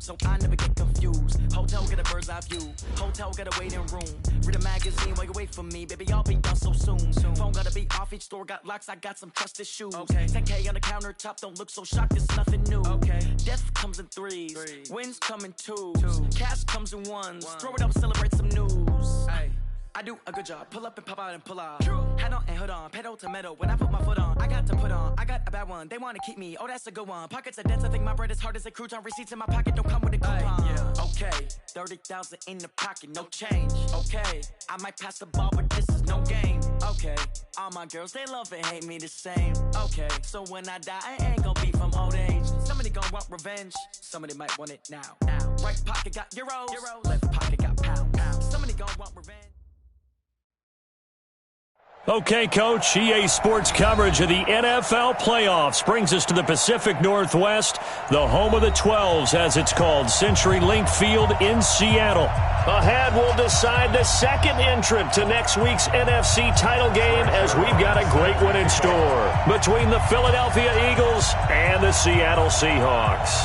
so I never get confused. Hotel get a bird's eye view. Hotel got a waiting room. Read a magazine while you wait for me, baby. I'll be done so soon. Phone gotta be off. Each store got locks. I got some trusted shoes. 10K on the countertop. Don't look so shocked. It's nothing new. Death comes in threes. Wins come in twos. Cash comes in ones. Throw it up, celebrate some news. I do a good job. Pull up and pop out and pull out. Head on and hood on. Pedal to metal. When I put my foot on, I got to put on. I got a bad one. They want to keep me. Oh, that's a good one. Pockets are dense. I think my bread is hard as a crouton. Receipts in my pocket don't come with a coupon. Okay, 30,000 in the pocket, no change. Okay, I might pass the ball, but this is no game. Okay, all my girls, they love and hate me the same. Okay, so when I die, I ain't gonna be from old age. Somebody gonna want revenge. Somebody might want it now. Right pocket got euros. Left pocket got pounds. Somebody gonna want revenge. Okay, Coach, EA Sports coverage of the NFL playoffs brings us to the Pacific Northwest, the home of the 12s, as it's called, CenturyLink Field in Seattle. Ahead, we'll decide the second entrant to next week's NFC title game, as we've got a great one in store between the Philadelphia Eagles and the Seattle Seahawks.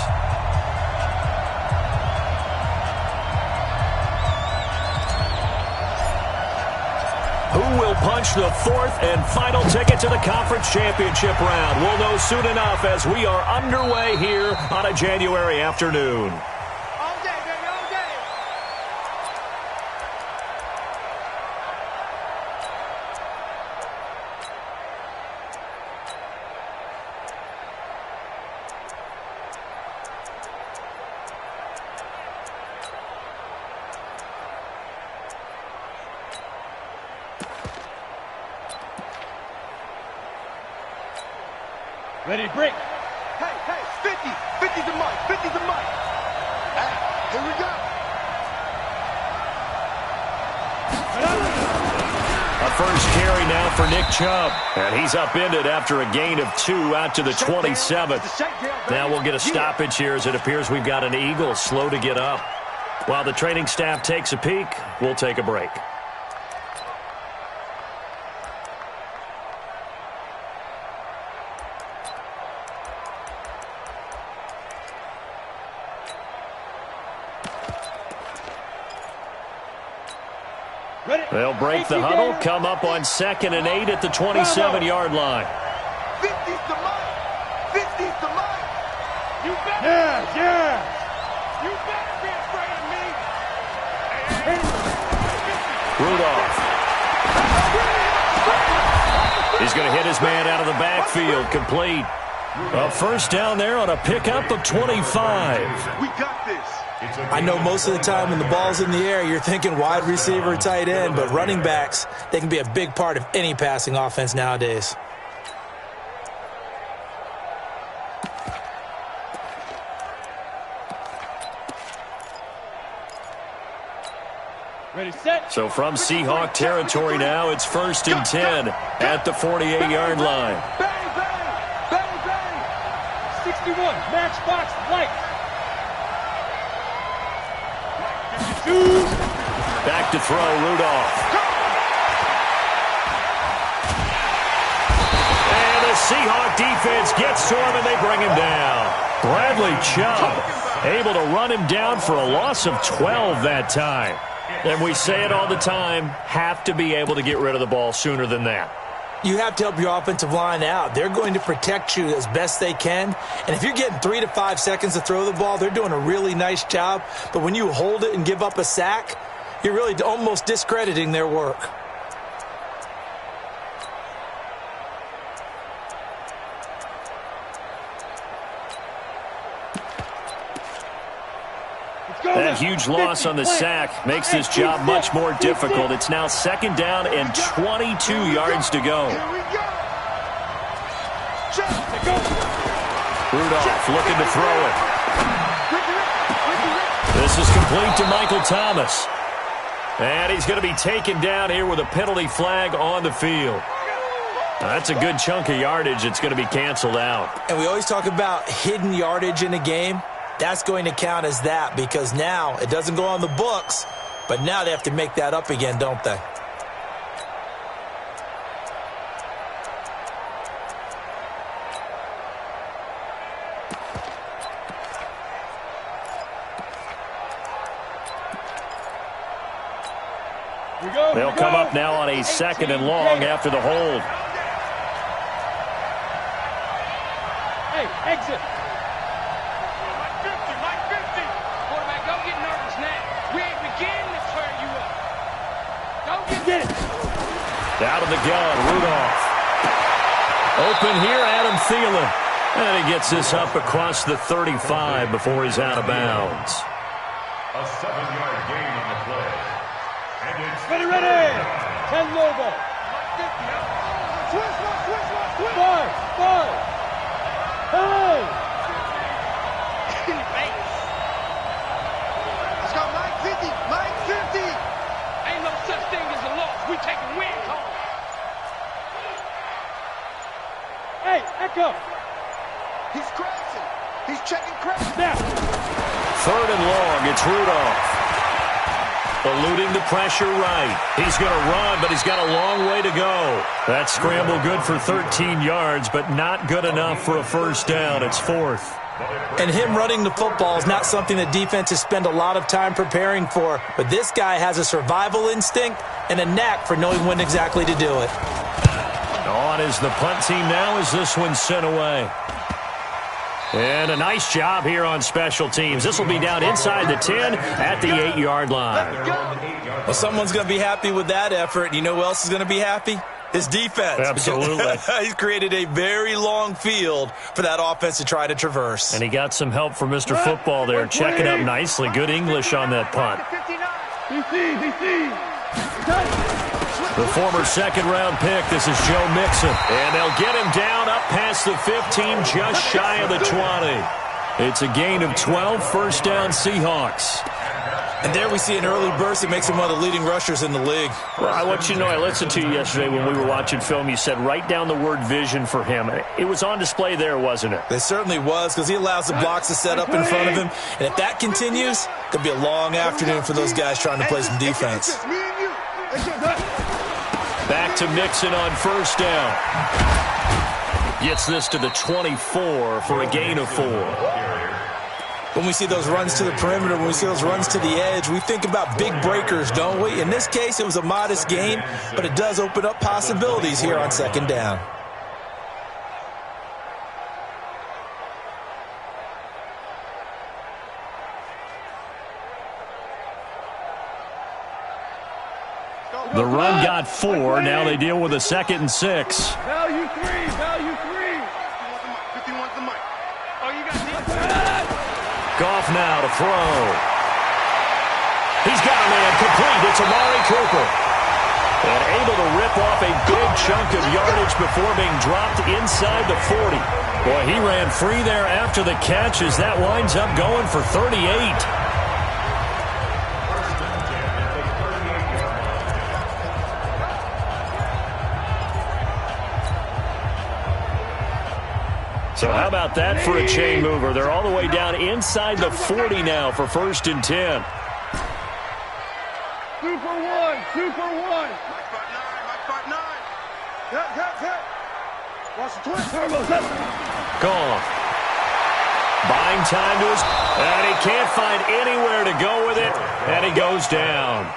Who will punch the fourth and final ticket to the conference championship round? We'll know soon enough as we are underway here on a January afternoon. All day, baby, all day. Ready to break. Hey, 50. 50's the mic. 50's the mic. Here we go. A first carry now for Nick Chubb. And he's upended after a gain of 2 out to the 27th. Now we'll get a stoppage here as it appears we've got an Eagle slow to get up. While the training staff takes a peek, we'll take a break. They'll break the huddle, come up on 2nd and 8 at the 27-yard line. 50's the mic. 50's the mic. You better. Yeah. You better be afraid of me. Rudolph. He's going to hit his man out of the backfield, complete. A first down there on a pickup of 25. We got this. I know most of the time when the ball's in the air, you're thinking wide receiver, tight end, but running backs, they can be a big part of any passing offense nowadays. Ready, set. So from Seahawk territory now, it's 1st and 10 at the 48-yard line. Bang, bang. Bang, bang. 61, matchbox light. Back to throw, Rudolph. And the Seahawk defense gets to him, and they bring him down. Bradley Chubb able to run him down for a loss of 12 that time. And we say it all the time, have to be able to get rid of the ball sooner than that. You have to help your offensive line out. They're going to protect you as best they can. And if you're getting 3 to 5 seconds to throw the ball, they're doing a really nice job. But when you hold it and give up a sack, you're really almost discrediting their work. That huge loss on the sack makes this job much more difficult. It's now 2nd down and 22 yards to go. Rudolph looking to throw it. This is complete to Michael Thomas. And he's going to be taken down here with a penalty flag on the field. That's a good chunk of yardage. It's going to be canceled out. And we always talk about hidden yardage in a game. That's going to count as that because now it doesn't go on the books, but now they have to make that up again, don't they? They'll come up now on a 2nd and long after the hold. Hey, exit. Mike 50. Quarterback, don't get nervous now. We ain't beginning to turn you up. Don't get it. Out of the gun, Rudolph. Open here, Adam Thielen. And he gets this up across the 35 before he's out of bounds. A 7-yard gain on the play. And it's Ready. 10 low ball. Switch. 5. Hey. Let's go, Mike 50. Mike 50. Ain't no such thing as a loss. We taking wins home. Hey, Echo. He's crashing. He's checking crash. Snap. 3rd and long, it's Rudolph. Eluding the pressure right. He's going to run, but he's got a long way to go. That scramble good for 13 yards, but not good enough for a first down. It's 4th. And him running the football is not something that defenses spend a lot of time preparing for. But this guy has a survival instinct and a knack for knowing when exactly to do it. On is the punt team now as this one's sent away. And a nice job here on special teams. This will be down inside the 10 at the 8-yard line. Well, someone's going to be happy with that effort. You know who else is going to be happy? His defense. Absolutely. He's created a very long field for that offense to try to traverse. And he got some help from Mr. Football there, checking up nicely. Good English on that punt. The former 2nd-round pick, this is Joe Mixon. And they'll get him down up past the 15, just shy of the 20. It's a gain of 12, first down Seahawks. And there we see an early burst that makes him one of the leading rushers in the league. Well, I want you to know, I listened to you yesterday when we were watching film. You said write down the word vision for him. It was on display there, wasn't it? It certainly was, because he allows the blocks to set up in front of him. And if that continues, it'll be a long afternoon for those guys trying to play some defense. Back to Mixon on first down. Gets this to the 24 for a gain of 4. When we see those runs to the perimeter, when we see those runs to the edge, we think about big breakers, don't we? In this case, it was a modest gain, but it does open up possibilities here on 2nd down. The run got 4. Now they deal with a 2nd and 6. Value 3. 51's the mic. Oh, you got me. Goff now to throw. He's got a man complete. It's Amari Cooper. And able to rip off a big chunk of yardage before being dropped inside the 40. Boy, he ran free there after the catch as that winds up going for 38. So how about that for a chain mover? They're all the way down inside the 40 now for 1st and 10. 2 for 1. 2 for 1. Mike part 9. Hit. Watch the twist. Goff. Buying time to his... And he can't find anywhere to go with it. And he goes down.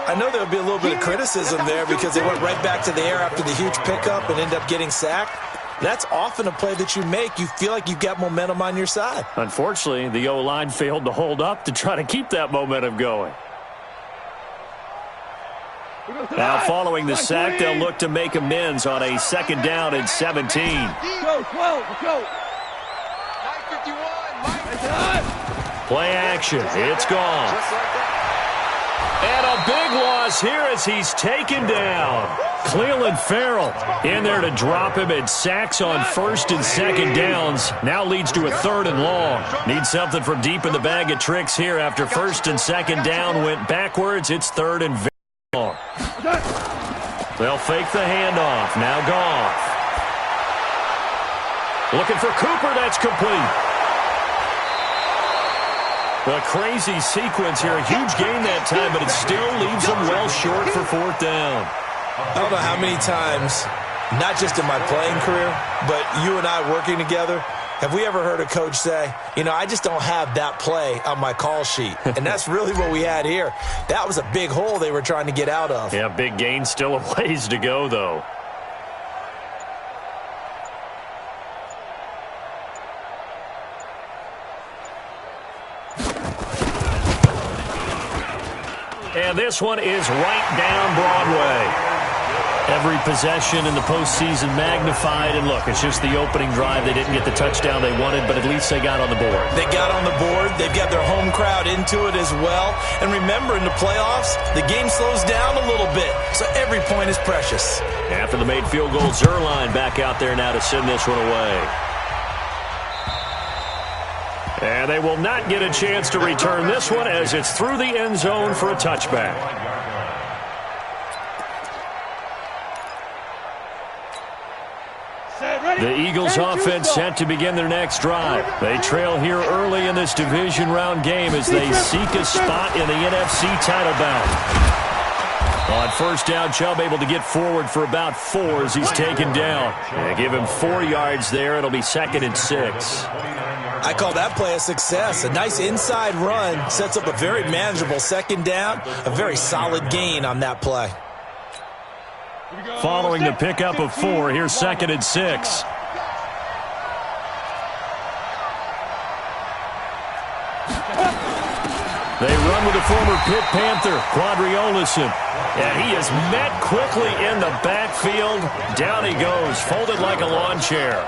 I know there'll be a little bit of criticism there because they went right back to the air after the huge pickup and end up getting sacked. That's often a play that you make. You feel like you've got momentum on your side. Unfortunately, the O-line failed to hold up to try to keep that momentum going. Now, following the sack, they'll look to make amends on a 2nd down and 17. Go. Mike 51. Play action. It's gone. And a big loss here as he's taken down. Cleveland Farrell in there to drop him, and sacks on 1st and 2nd downs. Now leads to a 3rd and long. Need something from deep in the bag of tricks here after 1st and 2nd down went backwards. It's 3rd and very long. They'll fake the handoff. Now Goff. Looking for Cooper. That's complete. A crazy sequence here. A huge gain that time, but it still leaves them well short for 4th down. I don't know how many times, not just in my playing career, but you and I working together, Have we ever heard a coach say, I just don't have that play on my call sheet? And that's really what we had here. That was a big hole they were trying to get out of. Yeah, big gain, still a ways to go, though. And this one is right down Broadway. Every possession in the postseason magnified. And look, it's just the opening drive. They didn't get the touchdown they wanted, but at least they got on the board. They got on the board. They've got their home crowd into it as well. And remember, in the playoffs, the game slows down a little bit, so every point is precious. After the made field goal, Zerline back out there now to send this one away. And they will not get a chance to return this one as it's through the end zone for a touchback. The Eagles offense set to begin their next drive. They trail here early in this division round game as they seek a spot in the NFC title bout. On first down, Chubb able to get forward for about 4 as he's taken down. They give him 4 yards there. It'll be 2nd and 6. I call that play a success. A nice inside run sets up a very manageable 2nd down. A very solid gain on that play. Following the pickup of 4, here's 2nd and 6. They run with the former Pitt Panther, Quadriolison. And he is met quickly in the backfield. Down he goes, folded like a lawn chair.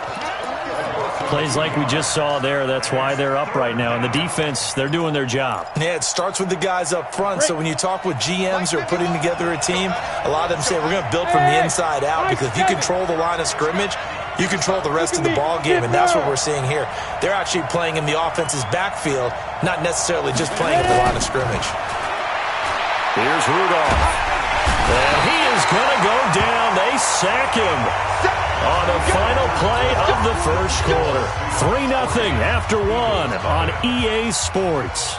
Plays like we just saw there. That's why they're up right now. And the defense, they're doing their job. Yeah, it starts with the guys up front. So when you talk with GMs who are putting together a team, a lot of them say we're going to build from the inside out, because if you control the line of scrimmage, you control the rest of the ball game, and that's what we're seeing here. They're actually playing in the offense's backfield, not necessarily just playing at the line of scrimmage. Here's Rudolph. And he is going to go down. They sack him on the final play of the first quarter. 3-0 after 1 on EA Sports.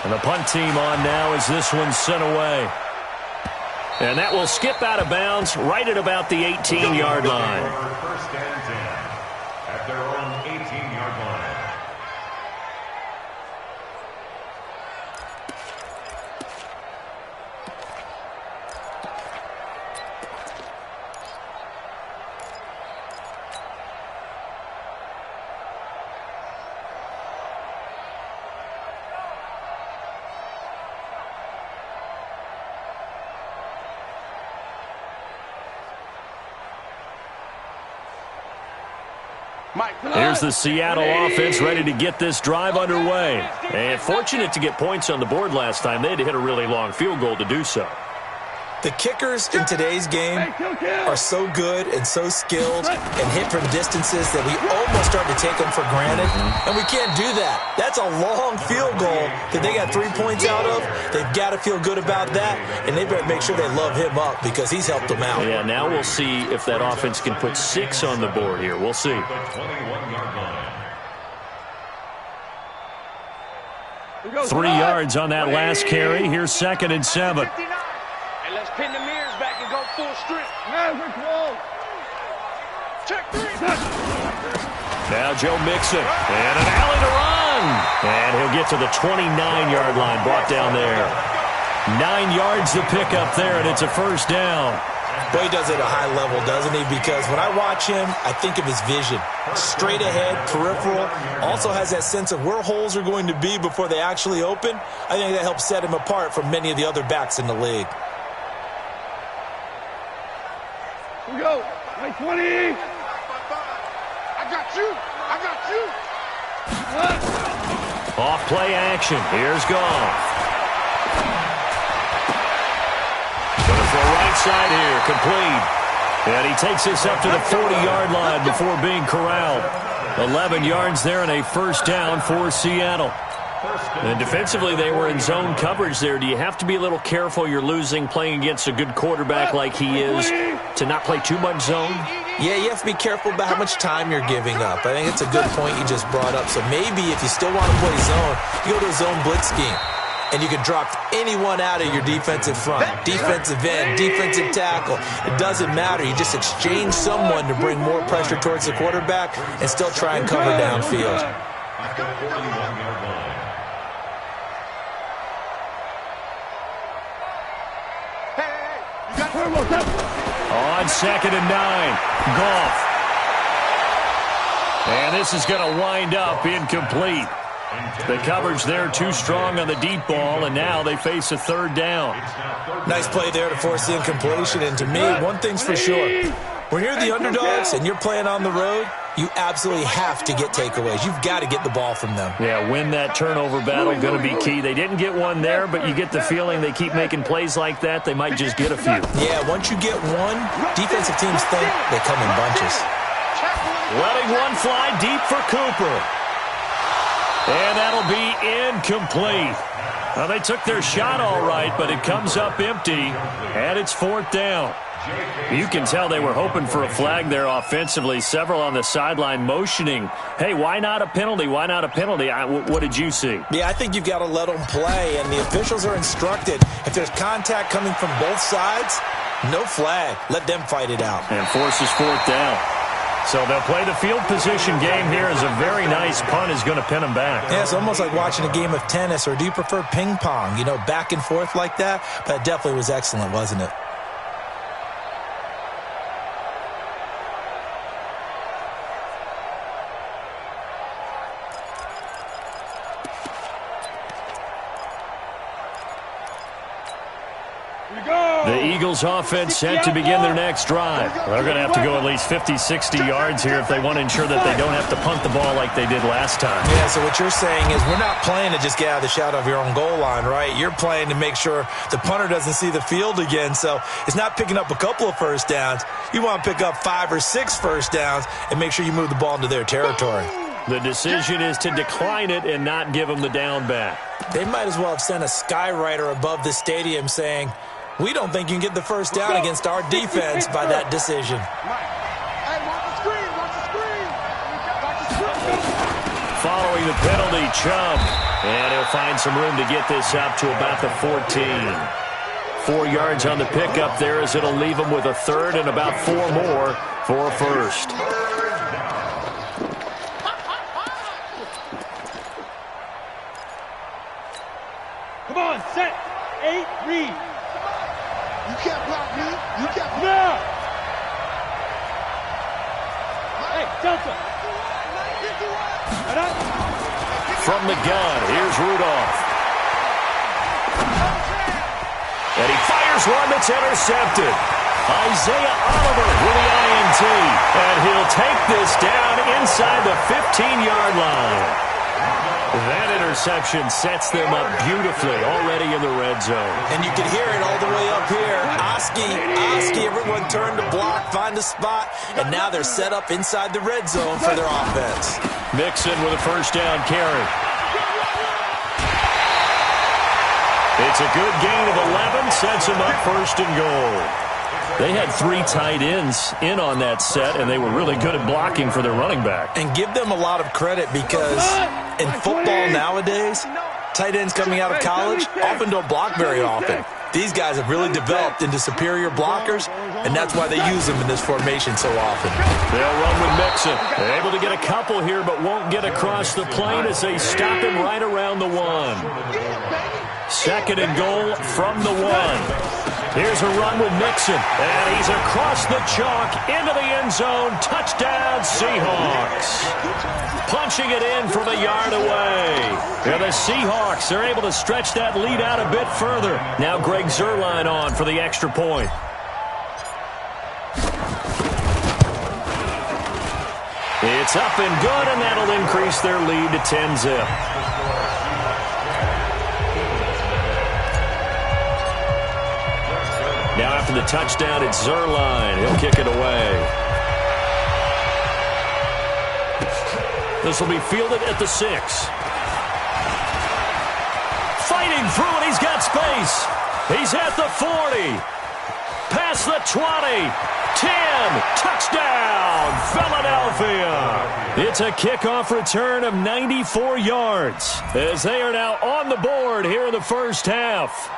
And the punt team on now as this one's sent away. And that will skip out of bounds right at about the 18-yard line. First and 10 at their own 18-yard line. Here's the Seattle offense ready to get this drive underway. And fortunate to get points on the board last time. They had to hit a really long field goal to do so. The kickers in today's game are so good and so skilled and hit from distances that we almost start to take them for granted, and we can't do that. That's a long field goal that they got 3 points out of. They've got to feel good about that, and they better make sure they love him up because he's helped them out. Yeah, now we'll see if that offense can put 6 on the board here. We'll see. 21-yard line. 3 yards on that last carry. Here's 2nd and 7. And let's pin the mirrors back and go full strength. Check 3. Now Joe Mixon. And an alley to run. And he'll get to the 29-yard line. Brought down there. 9 yards to pick up there, and it's a first down. Boy, he does it at a high level, doesn't he? Because when I watch him, I think of his vision. Straight ahead, peripheral. Also has that sense of where holes are going to be before they actually open. I think that helps set him apart from many of the other backs in the league. Here we go. 20. I got you. I got you. Off play action. Here's Goff. Going for a right side here. Complete. And he takes this up to the 40-yard line before being corralled. 11 yards there and a first down for Seattle. And defensively, they were in zone coverage there. Do you have to be a little careful? You're losing playing against a good quarterback like he is to not play too much zone? Yeah, you have to be careful about how much time you're giving up. I think it's a good point you just brought up. So maybe if you still want to play zone, you go to a zone blitz scheme. and you can drop anyone out of your defensive front, defensive end, defensive tackle. It doesn't matter. You just exchange someone to bring more pressure towards the quarterback and still try and cover downfield. On 2nd and 9, Goff. And this is going to wind up incomplete. The coverage there too strong on the deep ball, and now they face a 3rd down. Nice play there to force the incompletion. And to me, one thing's for sure. When you're the underdogs and you're playing on the road, you absolutely have to get takeaways. You've got to get the ball from them. Yeah, win that turnover battle, going to be key. They didn't get one there, but you get the feeling they keep making plays like that, they might just get a few. Yeah, once you get one, defensive teams think they come in bunches. Letting one fly deep for Cooper. And that'll be incomplete. Well, they took their shot all right, but it comes up empty, and it's 4th down. You can tell they were hoping for a flag there offensively. Several on the sideline motioning, hey, why not a penalty? Why not a penalty? What did you see? Yeah, I think you've got to let them play, and the officials are instructed. If there's contact coming from both sides, no flag. Let them fight it out. And forces 4th down. So they'll play the field position game here as a very nice punt is going to pin them back. Yeah, it's almost like watching a game of tennis, or do you prefer ping pong? You know, back and forth like that? But it definitely was excellent, wasn't it? The Eagles offense set to begin their next drive. They're going to have to go at least 50, 60 yards here if they want to ensure that they don't have to punt the ball like they did last time. Yeah, so what you're saying is we're not playing to just get out of the shadow of your own goal line, right? You're playing to make sure the punter doesn't see the field again. So it's not picking up a couple of first downs. You want to pick up 5 or 6 first downs and make sure you move the ball into their territory. The decision is to decline it and not give them the down back. They might as well have sent a skywriter above the stadium saying, we don't think you can get the first down against our defense by that decision. Following the penalty, Chubb. And he'll find some room to get this up to about the 14. 4 yards on the pickup there as it'll leave them with a 3rd and about 4 more for a 1st. Come on, set, 8, read. You can't block me. You can't block me. No! Hey, Delta. From the gun, here's Rudolph. And he fires one that's intercepted. Isaiah Oliver with the INT. And he'll take this down inside the 15-yard line. That interception sets them up beautifully already in the red zone. And you can hear it all the way up here. Oski, everyone turned to block, find a spot, and now they're set up inside the red zone for their offense. Mixon with a 1st down carry. It's a good gain of 11, sets them up 1st and goal. They had 3 tight ends in on that set, and they were really good at blocking for their running back. And give them a lot of credit because in football nowadays, tight ends coming out of college often don't block very often. These guys have really developed into superior blockers, and that's why they use them in this formation so often. They'll run with Mixon. They're able to get a couple here, but won't get across the plane as they stop him right around the 1. 2nd and goal from the 1. Here's a run with Mixon, and he's across the chalk into the end zone. Touchdown, Seahawks. Punching it in from a yard away. And the Seahawks are able to stretch that lead out a bit further. Now Greg Zuerlein on for the extra point. It's up and good, and that'll increase their lead to 10-zip. Now after the touchdown, it's Zuerlein. He'll kick it away. This will be fielded at the 6. Fighting through, and he's got space. He's at the 40. Past the 20. 10. Touchdown, Philadelphia. It's a kickoff return of 94 yards as they are now on the board here in the first half.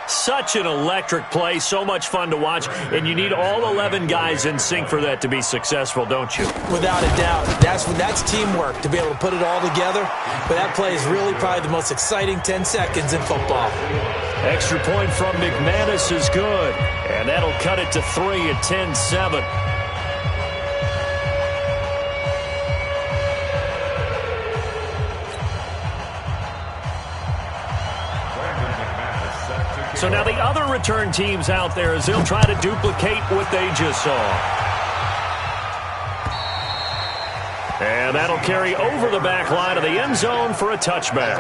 Such an electric play, so much fun to watch, and you need all 11 guys in sync for that to be successful, don't you? Without a doubt. That's teamwork to be able to put it all together. But that play is really probably the most exciting 10 seconds in football. Extra point from McManus is good, and that'll cut it to 3 at 10-7. So now the other return teams out there as they'll try to duplicate what they just saw. And that'll carry over the back line of the end zone for a touchback.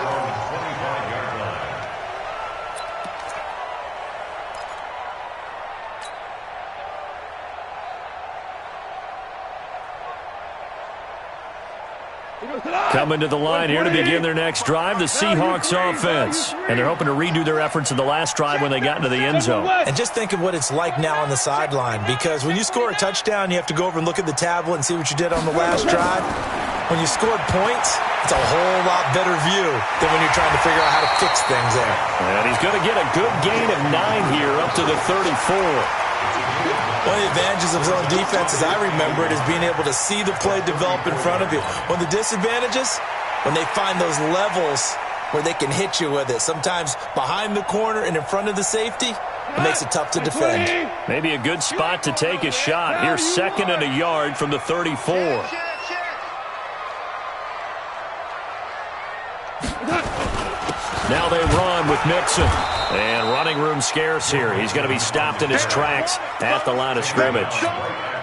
Coming to the line here to begin their next drive, the Seahawks offense. And they're hoping to redo their efforts in the last drive when they got into the end zone. And just think of what it's like now on the sideline, because when you score a touchdown, you have to go over and look at the tablet and see what you did on the last drive. When you scored points, it's a whole lot better view than when you're trying to figure out how to fix things there. And he's going to get a good gain of 9 here up to the 34. One of the advantages of zone defense, as I remember it, is being able to see the play develop in front of you. One of the disadvantages, when they find those levels where they can hit you with it, sometimes behind the corner and in front of the safety, it makes it tough to defend. Maybe a good spot to take a shot. Here's 2nd and a yard from the 34. Now they run with Mixon. And running room scarce here. He's going to be stopped in his tracks at the line of scrimmage.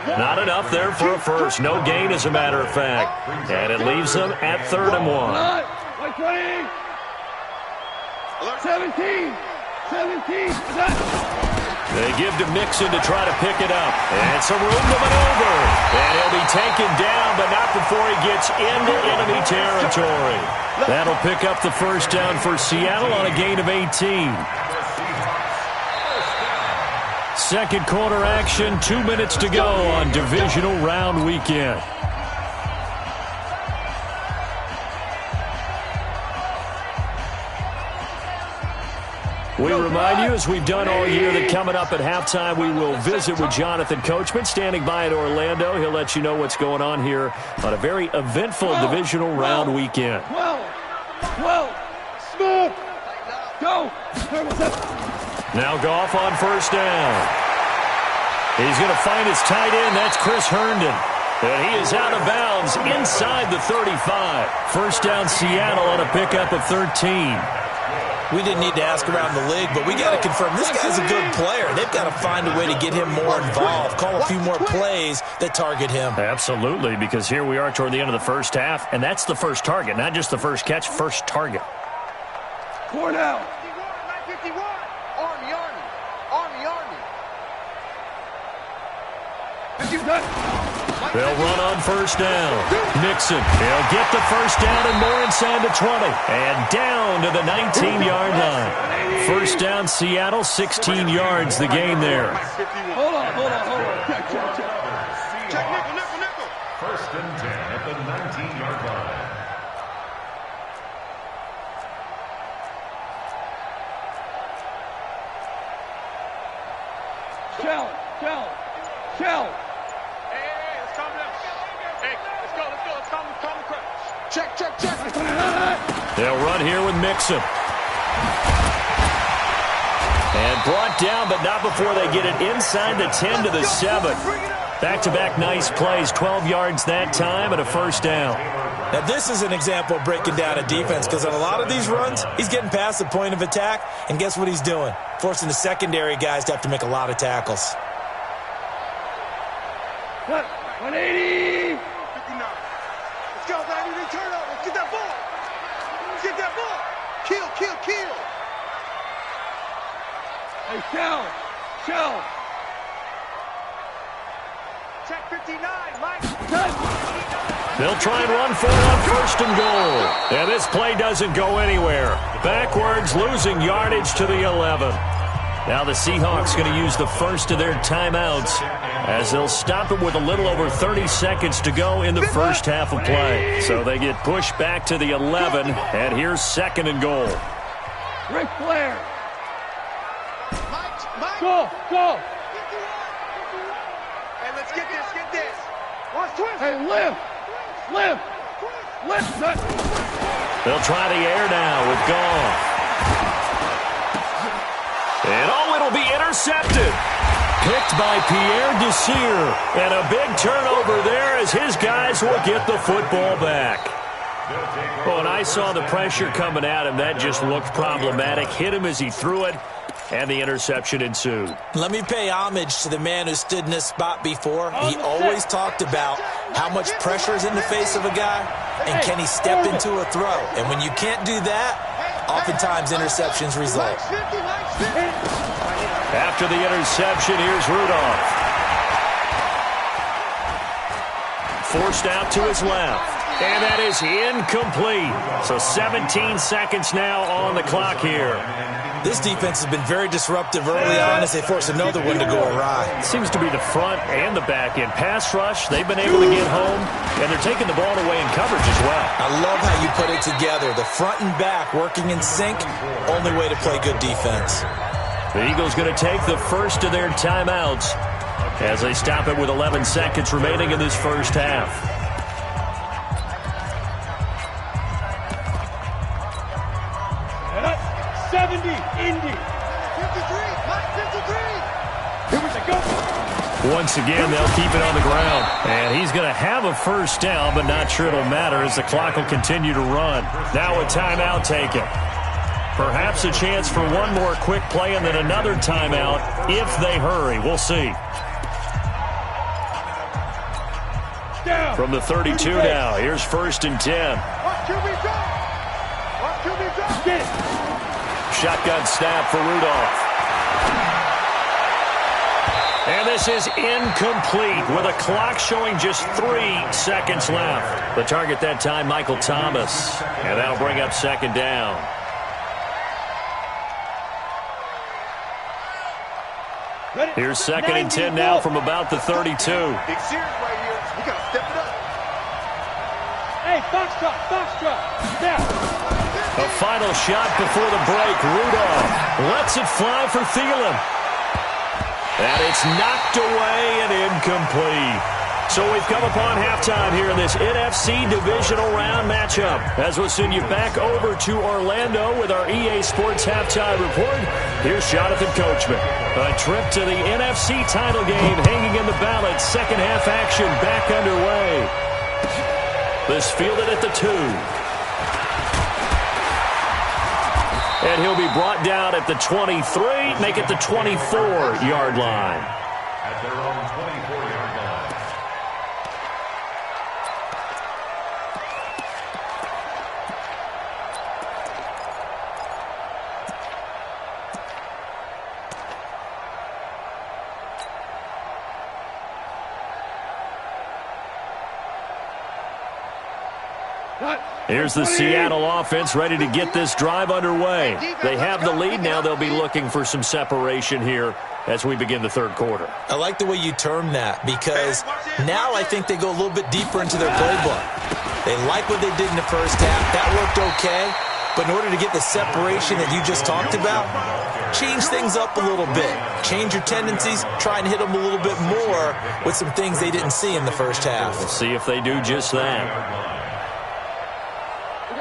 Not enough there for a first. No gain, as a matter of fact. And it leaves them at 3rd and 1. 17. They give to Mixon to try to pick it up. And some room to maneuver. And he'll be taken down, but not before he gets into enemy territory. That'll pick up the first down for Seattle on a gain of 18. Second quarter action, 2 minutes to go on divisional round weekend. We remind you, as we've done all year, that coming up at halftime, we will visit with Jonathan Coachman, standing by in Orlando. He'll let you know what's going on here on a very eventful divisional round weekend. 12. Smooth. Go. Now Goff on first down. He's going to find his tight end. That's Chris Herndon. And he is out of bounds inside the 35. First down Seattle on a pickup of 13. We didn't need to ask around the league, but we got to confirm this guy's a good player. They've got to find a way to get him more involved, call a few more plays that target him. Absolutely, because here we are toward the end of the first half, and that's the first target, not just the first catch, first target. 4 now. 951. Army. 50. They'll run on first down. Mixon, he'll get the first down and more inside the 20. And down to the 19-yard line. First down, Seattle, 16 yards the gain there. Hold on. Check nickel. First and 10 at the 19-yard line. Shell. Check. They'll run here with Mixon. And brought down, but not before they get it inside the 10 to the 7. Back-to-back nice plays, 12 yards that time and a first down. Now, this is an example of breaking down a defense, because on a lot of these runs, he's getting past the point of attack, and guess what he's doing? Forcing the secondary guys to have to make a lot of tackles. 180. 59. Let's go, baby. They turn up. Let's get that ball. Kill. Hey, Shell. Check 59, Mike. They'll try and run for it on first and goal. And this play doesn't go anywhere. Backwards, losing yardage to the 11. Now the Seahawks going to use the first of their timeouts as they'll stop it with a little over 30 seconds to go in the first half of play. So they get pushed back to the 11, and here's 2nd and goal. Ric Flair. Mike. Go. Hey, let's get this. Watch twist. Hey, lift. They'll try the air now with Goff. And it'll be intercepted. Picked by Pierre Desir. And a big turnover there as his guys will get the football back. Well, and I saw the pressure coming at him. That just looked problematic. Hit him as he threw it, and the interception ensued. Let me pay homage to the man who stood in this spot before. He always talked about how much pressure is in the face of a guy, and can he step into a throw. And when you can't do that, oftentimes interceptions result. After the interception, here's Rudolph. Forced out to his left. And that is incomplete. So 17 seconds now on the clock here. This defense has been very disruptive early on as they force another one to go awry. It seems to be the front and the back end. Pass rush, they've been able to get home, and they're taking the ball away in coverage as well. I love how you put it together. The front and back working in sync, only way to play good defense. The Eagles going to take the first of their timeouts as they stop it with 11 seconds remaining in this first half. 70, Indy. 53, Mike, 53. Here we go. Once again, they'll keep it on the ground. And he's going to have a first down, but not sure it'll matter as the clock will continue to run. Now a timeout taken. Perhaps a chance for one more quick play and then another timeout if they hurry. We'll see. From the 32 now, here's 1st and 10. Watch QB drop. Watch QB drop. Get it. Shotgun snap for Rudolph. And this is incomplete with a clock showing just 3 seconds left. The target that time, Michael Thomas. And that'll bring up 2nd down. Here's 2nd and 10 now from about the 32. Big series right here. We got to step it up. Hey, Foxtrot. Now. A final shot before the break. Rudolph lets it fly for Thielen. And it's knocked away and incomplete. So we've come upon halftime here in this NFC Divisional Round matchup. As we'll send you back over to Orlando with our EA Sports Halftime Report, here's Jonathan Coachman. A trip to the NFC title game hanging in the balance. Second half action back underway. This fielded at the 2. And he'll be brought down at the 23, make it the 24-yard line. At their own 24-yard line. Here's the Seattle offense ready to get this drive underway. They have the lead now. They'll be looking for some separation here as we begin the third quarter. I like the way you term that because now I think they go a little bit deeper into their playbook. They like what they did in the first half. That worked okay. But in order to get the separation that you just talked about, change things up a little bit. Change your tendencies. Try and hit them a little bit more with some things they didn't see in the first half. We'll see if they do just that.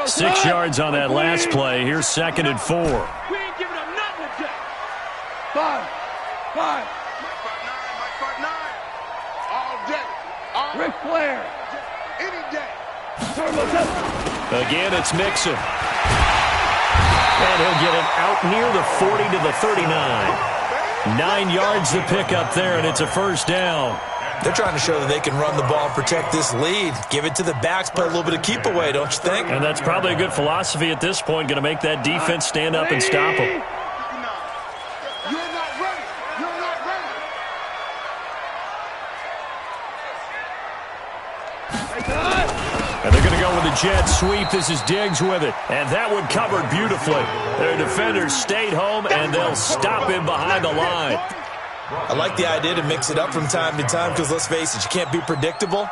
6 yards on that last play. Here's 2nd and 4. We ain't giving them nothing today. 5. Mike 5'9", all day. Ric Flair. Any day. Again, it's Mixon. And he'll get it out near the 40 to the 39. 9 yards to pick up there, and it's a first down. They're trying to show that they can run the ball and protect this lead. Give it to the backs, play a little bit of keep away, don't you think? And that's probably a good philosophy at this point, going to make that defense stand up and stop them. You're not ready. You're not ready. And they're going to go with a jet sweep. This is Diggs with it. And that one covered beautifully. Their defenders stayed home, and they'll stop him behind the line. I like the idea to mix it up from time to time because, let's face it, you can't be predictable.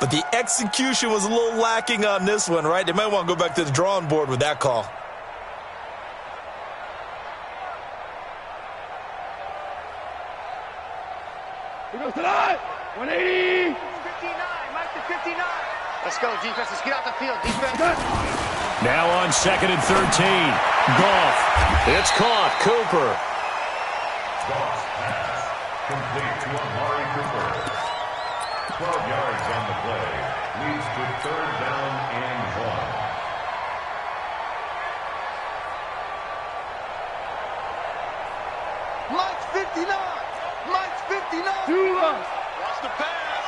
But the execution was a little lacking on this one, right? They might want to go back to the drawing board with that call. Here goes tonight. 180. 59, Mike to 59. Let's go, defense. Let's get out the field, defense. Now on 2nd and 13. Goff. It's caught. Cooper. Goff's pass. Complete to Amari Cooper. 12 yards on the play. Leads to 3rd down and 1. Mike's 59. Mike's 59. Watch the pass.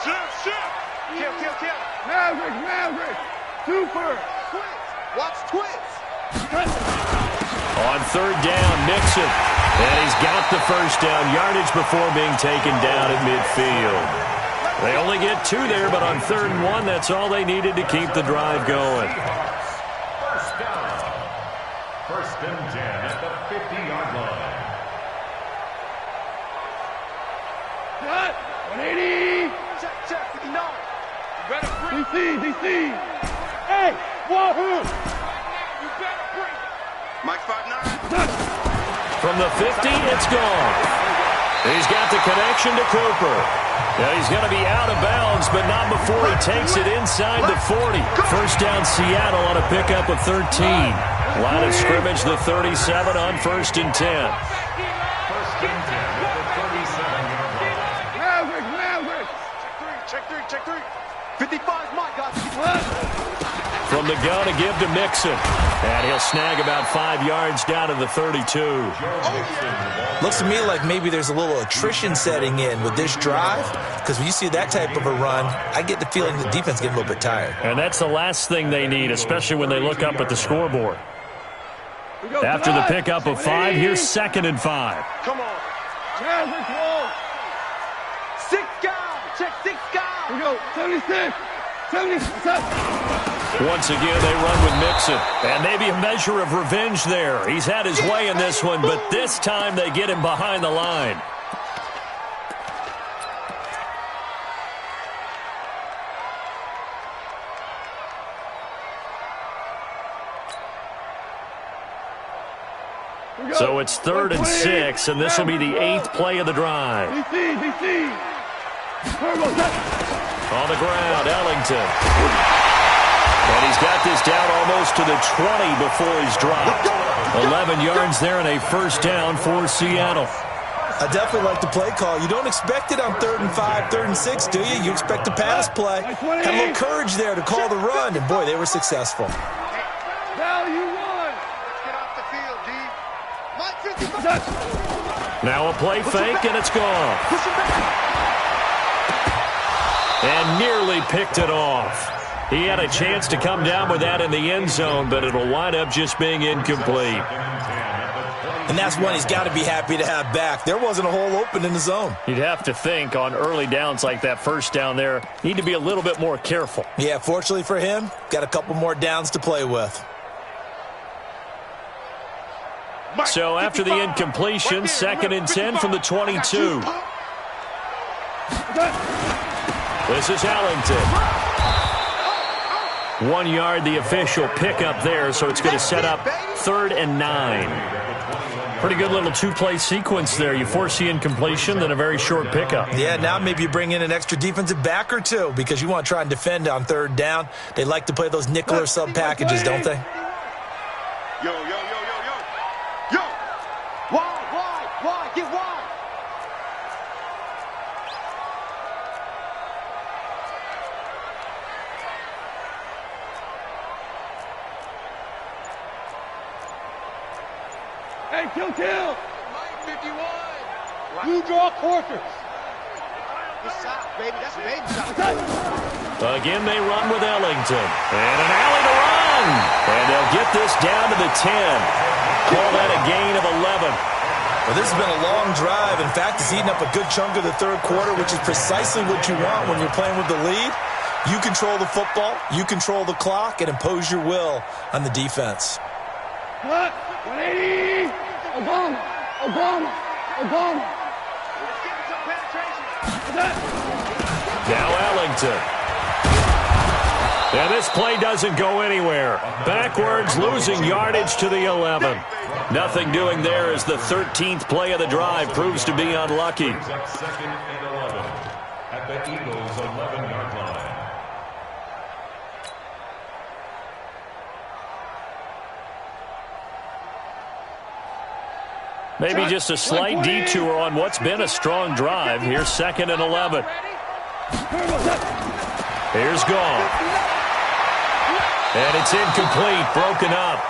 Shift. Kill. Maverick. Super. Twist. Watch twist. On 3rd down, Mixon. And he's got the 1st down yardage before being taken down at midfield. They only get 2 there, but on 3rd and 1, that's all they needed to keep the drive going. Seahawks. 1st down. 1st and 10 at the 50-yard line. Cut. 180. Check. 59. You better bring. DC. Hey, Wahoo. You better bring. Mike 59. From the 50, it's gone. He's got the connection to Cooper. Now he's going to be out of bounds, but not before he takes it inside the 40. 1st down Seattle on a pickup of 13. Line of scrimmage, the 37 on 1st and 10. 1st and 10 at the 37-yard line. Maverick. Check three. 55's Mike, guys. From the gun to give to Mixon. And he'll snag about 5 yards down to the 32. Looks to me like maybe there's a little attrition setting in with this drive, because when you see that type of a run, I get the feeling the defense getting a little bit tired. And that's the last thing they need, especially when they look up at the scoreboard. After the pickup of 5, here's 2nd and 5. Come on. Maverick roll. 6 guys. Check 6 guys. Here we go. 76. 77. Once again, they run with Mixon. And maybe a measure of revenge there. He's had his way in this one, but this time they get him behind the line. So it's 3rd and 6, and this will be the 8th play of the drive. DC. On the ground, Ellington. And he's got this down almost to the 20 before he's dropped. 11 yards there and a 1st down for Seattle. I definitely like the play call. You don't expect it on 3rd and 5, 3rd and 6, do you? You expect a pass play. Had a little courage there to call the run, and boy, they were successful. Value 1. Get off the field, D. Mike 55. Now a play fake, and it's gone. And nearly picked it off. He had a chance to come down with that in the end zone, but it'll wind up just being incomplete. And that's one he's got to be happy to have back. There wasn't a hole open in the zone. You'd have to think on early downs like that 1st down there, need to be a little bit more careful. Yeah, fortunately for him, got a couple more downs to play with. So after the incompletion, 2nd and 10 from the 22. This is Ellington. 1 yard, the official pickup there, so it's going to set up 3rd and 9. Pretty good little 2-play sequence there. You force the incompletion, then a very short pickup. Yeah, now maybe you bring in an extra defensive back or two because you want to try and defend on 3rd down. They like to play those nickel or sub packages, don't they? Yo. Wide. Get wide. Hey, kill. Mike 51. You draw quarters. Good shot, baby. That's a baby shot. Again, they run with Ellington. And an alley to run. And they'll get this down to the 10. Call that a gain of 11. Well, this has been a long drive. In fact, it's eaten up a good chunk of the 3rd quarter, which is precisely what you want when you're playing with the lead. You control the football, you control the clock, and impose your will on the defense. 180! Obama! Now Ellington. And this play doesn't go anywhere. Backwards, losing yardage to the 11. Nothing doing there as the 13th play of the drive proves to be unlucky. Second and 11 at the Eagles' 11-yard line. Maybe just a slight detour on what's been a strong drive. Here's 2nd and 11. Here's Gone. And it's incomplete, broken up.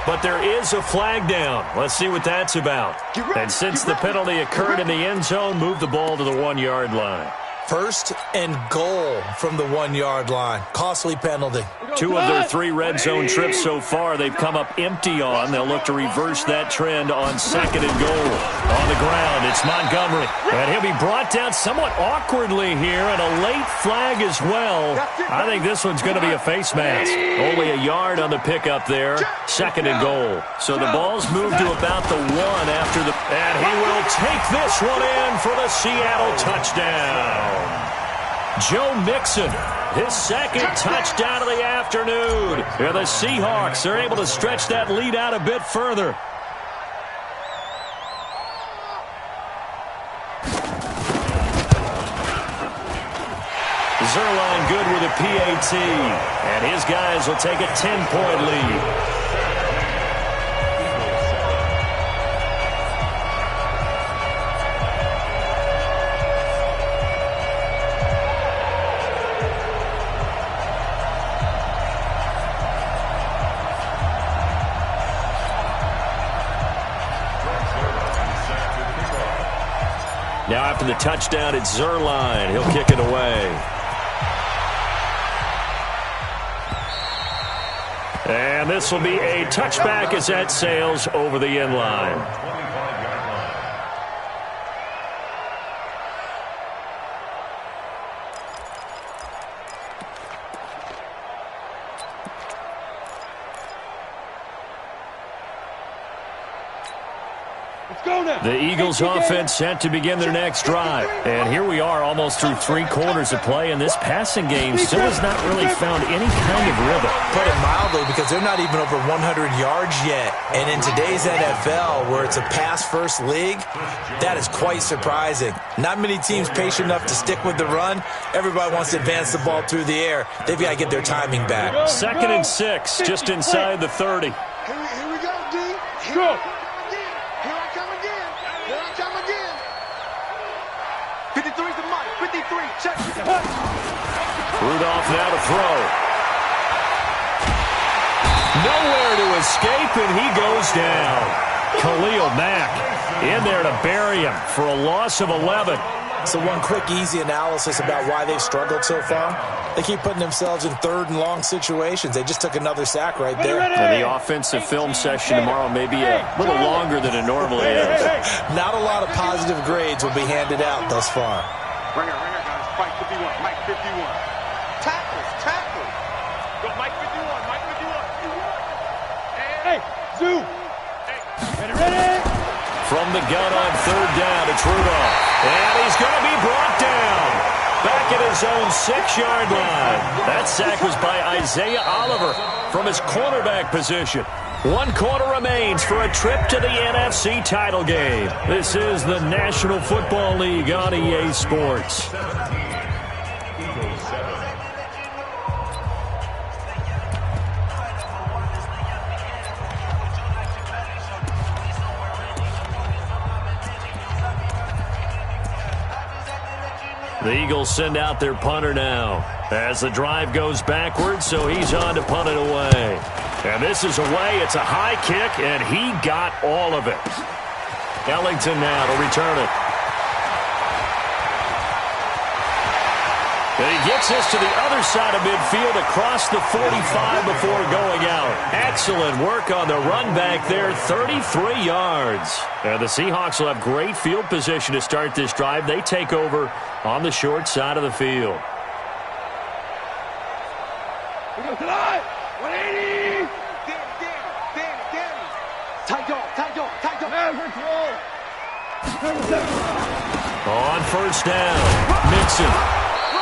But there is a flag down. Let's see what that's about. And since the penalty occurred in the end zone, move the ball to the 1-yard line. 1st and goal from the 1-yard line. Costly penalty. 2 of their 3 red zone trips so far they've come up empty on. They'll look to reverse that trend on 2nd and goal. On the ground, it's Montgomery. And he'll be brought down somewhat awkwardly here, and a late flag as well. I think this one's going to be a face mask. Only a yard on the pickup there. 2nd and goal. So the ball's moved to about the 1 after the... And he will take this one in for the Seattle touchdown. Joe Mixon, his 2nd touchdown of the afternoon. And the Seahawks are able to stretch that lead out a bit further. Zerline good with a PAT. And his guys will take a 10-point lead. Now after the touchdown, it's Zerline. He'll kick it away. And this will be a touchback as that sails over the end line. The Eagles offense set to begin their next drive. And here we are almost through 3 quarters of play, and this passing game still has not really found any kind of rhythm. Put it mildly, because they're not even over 100 yards yet. And in today's NFL, where it's a pass-first league, that is quite surprising. Not many teams patient enough to stick with the run. Everybody wants to advance the ball through the air. They've got to get their timing back. 2nd and 6, just inside the 30. Here we go, D. Here I come again. 53's the mic. 53. Check. Rudolph now to throw. Nowhere to escape, and he goes down. Khalil Mack in there to bury him for a loss of 11. So one quick, easy analysis about why they've struggled so far. They keep putting themselves in 3rd and long situations. They just took another sack right there. And the offensive film session tomorrow may be a little longer than it normally is. Not a lot of positive grades will be handed out thus far. Ringer, guys. Mike 51. Mike 51. Tackle. Go, Mike 51. Mike 51. Hey, Zoo. Ready? From the gun on 3rd down, it's Rudolph. And he's going to be brought down. Back at his own 6-yard line. That sack was by Isaiah Oliver from his cornerback position. 1 quarter remains for a trip to the NFC title game. This is the National Football League on EA Sports. Eagles 7. The Eagles send out their punter now as the drive goes backwards, so he's on to punt it away. And this is away. It's a high kick, and he got all of it. Ellington now to return it. And he gets this to the other side of midfield across the 45 before going out. Excellent work on the run back there, 33 yards. And the Seahawks will have great field position to start this drive. They take over on the short side of the field. We go tonight. 180. Danny. Tight dog. Average roll. Number 7. On first down, Mixon.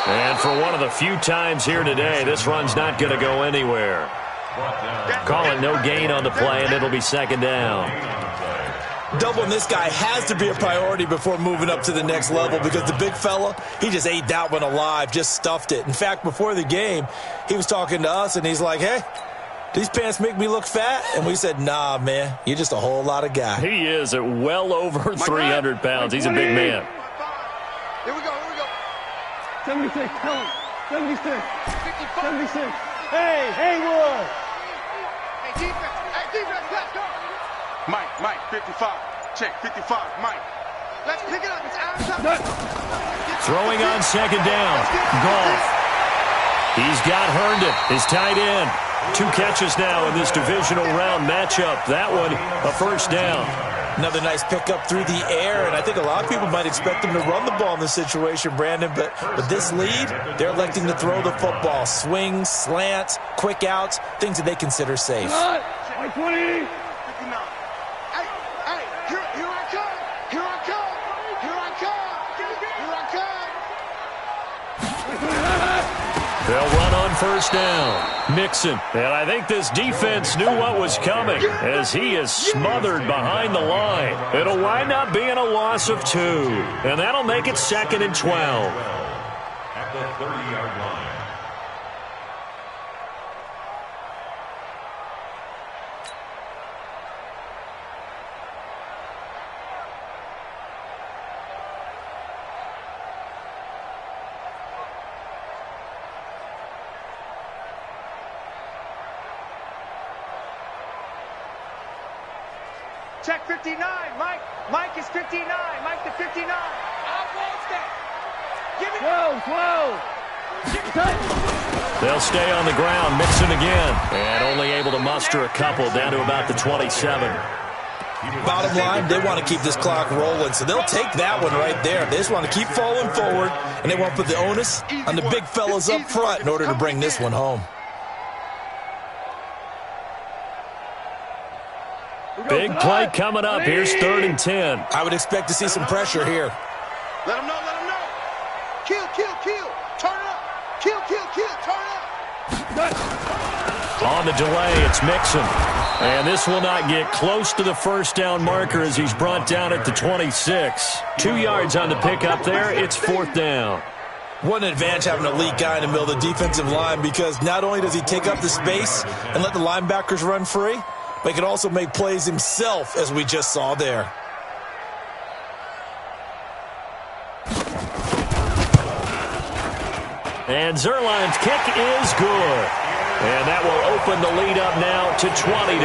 And for one of the few times here today, this run's not going to go anywhere. Calling no gain on the play, and it'll be second down. Doubling this guy has to be a priority before moving up to the next level because the big fella, he just ate that one alive, just stuffed it. In fact, before the game, he was talking to us, and he's like, hey, these pants make me look fat? And we said, nah, man, you're just a whole lot of guy. He is at well over 300 pounds. He's a big man. Here we go. 76, tell him. 76. 76. Hey, Haywood. Hey, defense, let's go. Mike, 55. Check, 55, Mike. Let's pick it up. It's outside. Throwing on second down. Goff. He's got Herndon, his tight end. 2 catches now in this divisional round matchup. That one, a first down. Another nice pickup through the air, and I think a lot of people might expect him to run the ball in this situation, Brandon, but with this lead, they're electing to throw the football. Swings, slants, quick outs, things that they consider safe. 120. 59. Hey, here I come. They'll run on first down. Mixon. And I think this defense knew what was coming as he is smothered behind the line. It'll wind up being a loss of 2. And that'll make it second and 12. At the 30-yard line. Check 59, Mike. Mike is 59. Mike the 59. I want that. Give it. 12. They'll stay on the ground. Mixon again. And only able to muster a couple down to about the 27. Bottom line, they want to keep this clock rolling, so they'll take that one right there. They just want to keep falling forward, and they want to put the onus on the big fellas up front in order to bring this one home. Big play coming up. Here's 3rd and 10. I would expect to see some pressure here. Let him know. Kill. Turn it up. Kill. Turn it up. On the delay, it's Mixon. And this will not get close to the first down marker as he's brought down at the 26. 2 yards on the pickup there. It's 4th down. What an advantage having an elite guy in the middle of the defensive line, because not only does he take up the space and let the linebackers run free, but he can also make plays himself, as we just saw there. And Zerline's kick is good. And that will open the lead up now to 20-7.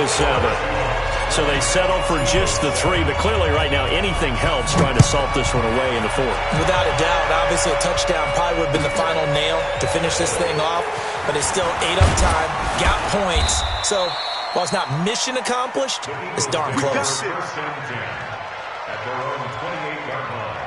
So they settle for just the 3, but clearly right now anything helps trying to salt this one away in the 4th. Without a doubt, obviously a touchdown probably would have been the final nail to finish this thing off, but they still ate up time, got points. So while it's not mission accomplished, it's darn close. At their own 28-yard line.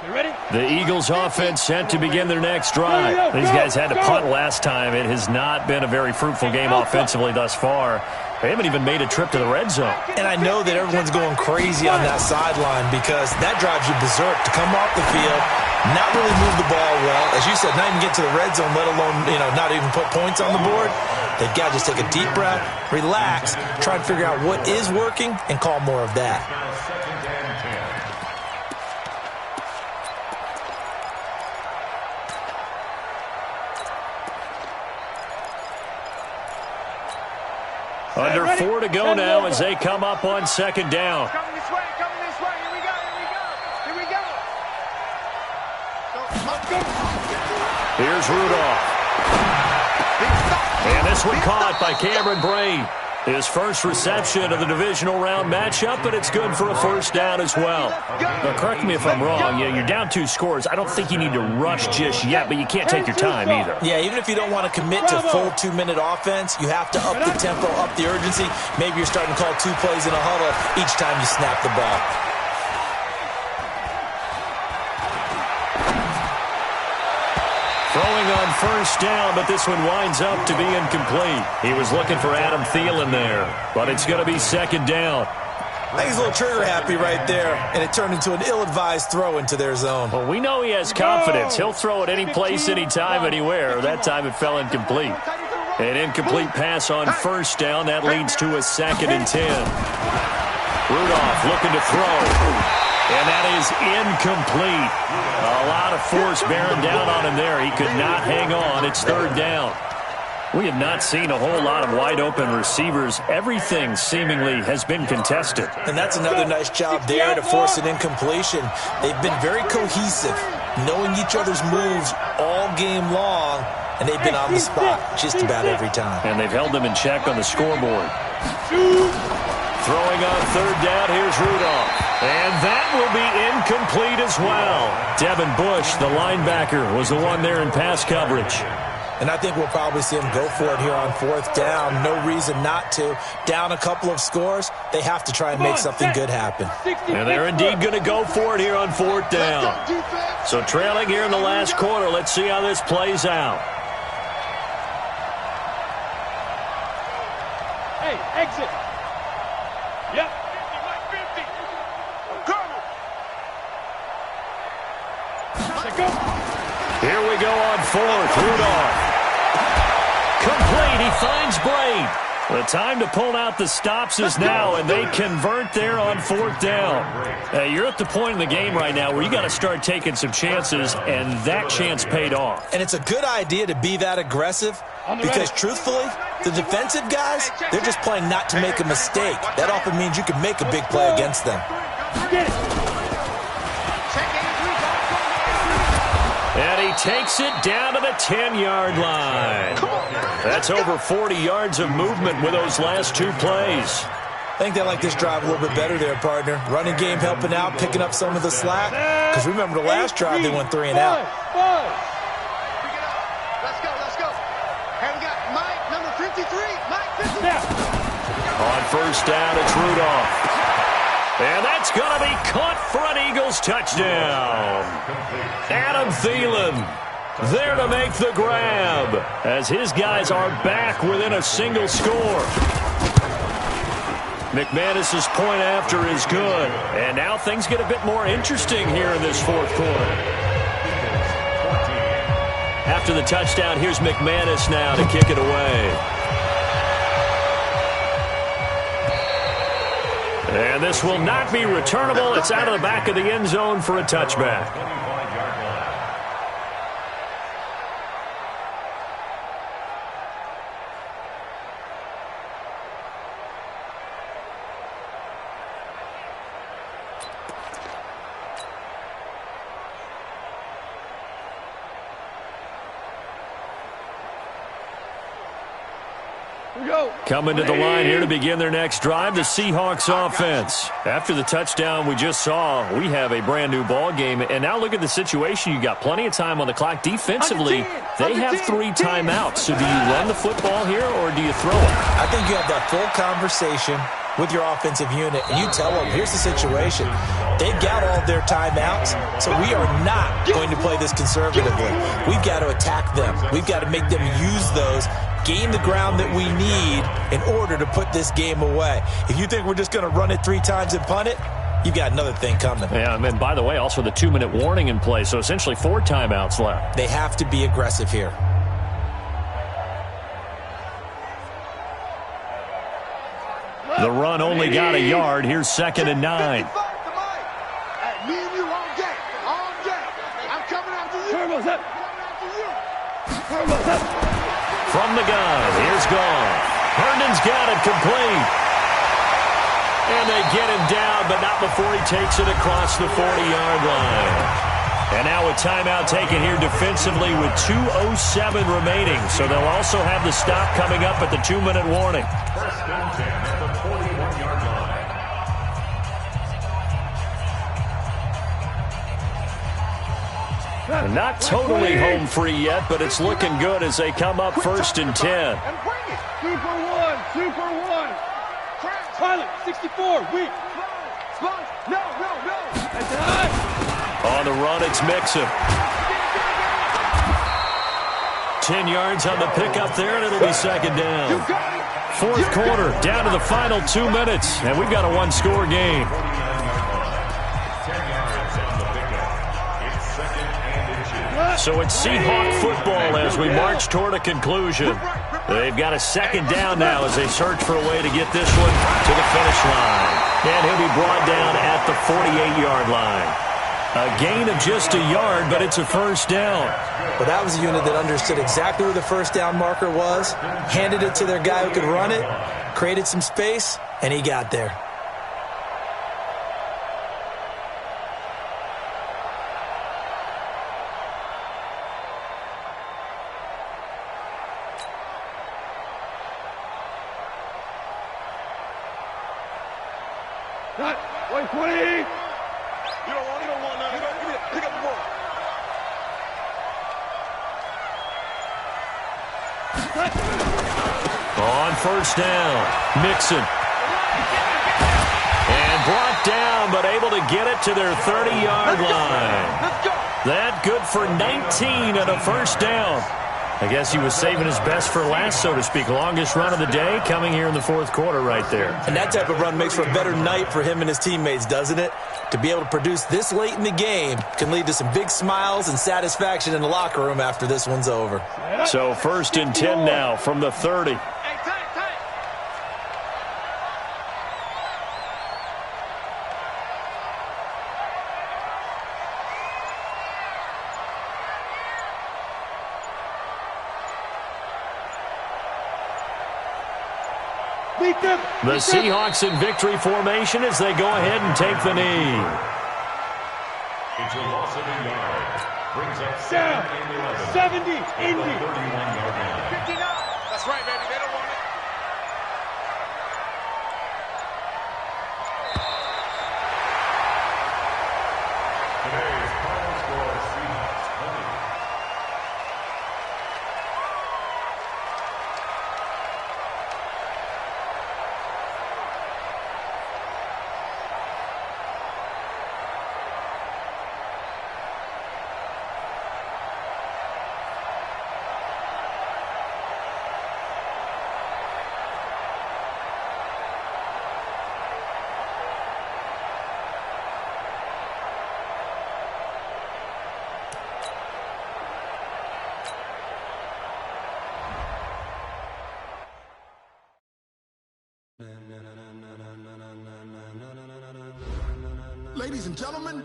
Ready? The Eagles offense set to begin their next drive. These guys had to punt last time. It has not been a very fruitful game offensively thus far. They haven't even made a trip to the red zone. And I know that everyone's going crazy on that sideline because that drives you berserk to come off the field, not really move the ball well. As you said, not even get to the red zone, let alone, not even put points on the board. They've got to just take a deep breath, relax, try and figure out what is working, and call more of that. Under 4 to go now as they come up on second down. Coming this way. Here we go. Here's Rudolph. And this one caught by Cameron Brain. His first reception of the divisional round matchup, but it's good for a first down as well. Now, correct me if I'm wrong. Yeah, you're down 2 scores. I don't think you need to rush just yet, but you can't take your time either. Yeah, even if you don't want to commit to full 2-minute offense, you have to up the tempo, up the urgency. Maybe you're starting to call 2 plays in a huddle each time you snap the ball. Throwing on first down, but this one winds up to be incomplete. He was looking for Adam Thielen there, but it's going to be second down. I think he's a little trigger happy right there, and it turned into an ill-advised throw into their zone. Well, we know he has confidence. He'll throw it any place, anytime, anywhere. That time it fell incomplete. An incomplete pass on first down. That leads to a 2nd and 10. Rudolph looking to throw. And that is incomplete. A lot of force bearing down on him there. He could not hang on. It's 3rd down. We have not seen a whole lot of wide-open receivers. Everything seemingly has been contested. And that's another nice job there to force an incompletion. They've been very cohesive, knowing each other's moves all game long, and they've been on the spot just about every time. And they've held them in check on the scoreboard. Throwing on 3rd down, here's Rudolph. And that will be incomplete as well. Devin Bush, the linebacker, was the one there in pass coverage. And I think we'll probably see him go for it here on 4th down. No reason not to. Down a couple of scores, they have to try and make something good happen. And they're indeed going to go for it here on 4th down. So trailing here in the last quarter, let's see how this plays out. Hey, exit. Yep. 50. I'm coming. Let's go. Here we go on 4th. Rudolph. Complete. He finds Blade. The time to pull out the stops is now, and they convert there on 4th down. You're at the point in the game right now where you got to start taking some chances, and that chance paid off. And it's a good idea to be that aggressive because, truthfully, the defensive guys, they're just playing not to make a mistake. That often means you can make a big play against them. And he takes it down to the 10-yard line. That's over 40 yards of movement with those last 2 plays. I think they like this drive a little bit better there, partner. Running game helping out, picking up some of the slack. Because remember the last drive, they went 3 and out. Let's go. Hey, we got Mike, number 53. Mike, 53. On first down, it's Rudolph. And that's going to be caught for an Eagles touchdown. Adam Thielen there to make the grab as his guys are back within a single score. McManus's point after is good. And now things get a bit more interesting here in this 4th quarter. After the touchdown, here's McManus now to kick it away. And this will not be returnable. It's out of the back of the end zone for a touchback. Coming to the line here to begin their next drive, the Seahawks offense. After the touchdown we just saw, we have a brand new ball game. And now look at the situation. You got plenty of time on the clock. Defensively, they have 3 timeouts. So do you run the football here or do you throw it? I think you have that full conversation with your offensive unit, and you tell them, here's the situation. They've got all their timeouts, so we are not going to play this conservatively. We've got to attack them. We've got to make them use those, gain the ground that we need in order to put this game away. If you think we're just going to run it 3 times and punt it, you've got another thing coming. Yeah, and by the way, also the 2-minute warning in play, so essentially 4 timeouts left. They have to be aggressive here. The run only got a yard. Here's 2nd and 9. Me and you all day. All day. I'm coming after you. Turbos up. From the gun, here's Gone. Herndon's got it complete. And they get him down, but not before he takes it across the 40-yard line. And now a timeout taken here defensively with 2:07 remaining. So they'll also have the stop coming up at the 2-minute warning. First and 10 at the 41-yard line. Not totally home free yet, but it's looking good as they come up first and 10. Super one. Pilot, 64, weak. No. On the run, it's Mixon. 10 yards on the pickup there, and it'll be second down. Fourth quarter, down to the final 2 minutes, and we've got a one-score game. 10 yards on the pickup. It's second and 2. So it's Seahawk football as we march toward a conclusion. They've got a second down now as they search for a way to get this one to the finish line. And he'll be brought down at the 48-yard line. A gain of just a yard, but it's a first down. Well, that was a unit that understood exactly where the first down marker was, handed it to their guy who could run it, created some space, and he got there. Cut, 120. You don't want none. Pick up the ball. On first down, Mixon. And brought down, but able to get it to their 30-yard line. That good for 19 and a first down. I guess he was saving his best for last, so to speak. Longest run of the day coming here in the fourth quarter right there. And that type of run makes for a better night for him and his teammates, doesn't it? To be able to produce this late in the game can lead to some big smiles and satisfaction in the locker room after this one's over. So first and 10 now from the 30. The Seahawks in victory formation as they go ahead and take the knee. It's a loss of a yard. Brings up Down. 70, Indy. 31-yard line. 59. That's right, baby. They don't want it. Today's final score, Seahawks 20. Ladies and gentlemen,